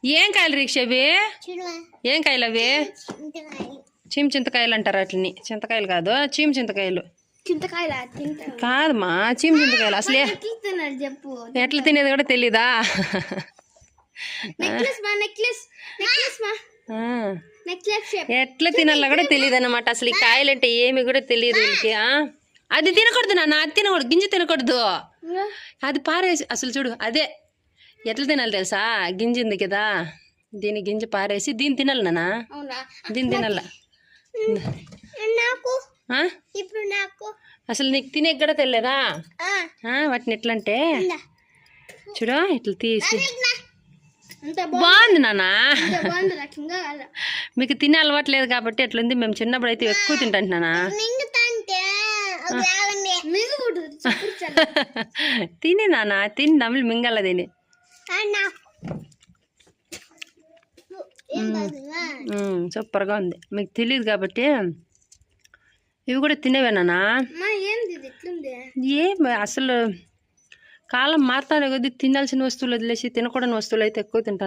ఏం కాయలు రీక్ష అవి? ఏం కాయలు అవి? చీమ చింతకాయలు అంటారు వాటిని. చింతకాయలు కాదు, చీమ చింతకాయలు. కాదమ్మా, చీమ చింతకాయలు. అసలే ఎట్లా తినేది కూడా తెలీదా? ఎట్లా తినాలో కూడా తెలియదు అన్నమాట. అసలు ఈ కాయలు అంటే ఏమి కూడా తెలియదు వీళ్ళకి. అది తినకూడదు నాన్న, అది తినకూడదు, గింజ తినకూడదు. అది పారేసి అసలు చూడు, అదే ఎట్లా తినాలి తెలుసా? గింజ ఉంది కదా, దీని గింజ పారేసి దీన్ని తినాలి నాన్న. దీన్ని తినాల. అసలు నీకు తినే కూడా తెలియదా? వాటిని ఎట్లా అంటే చూడు, ఇట్లా తీసి బాగుంది నాన్న. మీకు తినే అలవాటు లేదు కాబట్టి ఎట్లుంది. మేము చిన్నప్పుడు అయితే ఎక్కువ తింటాను నాన్న. తిని నాన్న, తిని నమిలి మింగల తిని. సూపర్గా ఉంది. మీకు తెలియదు కాబట్టి ఇవి కూడా తినేవేనా? ఏం అసలు కాలం మారుతానే కొద్దీ తినాల్సిన వస్తువులు వదిలేసి తినకూడని వస్తువులు అయితే ఎక్కువ తింటాను.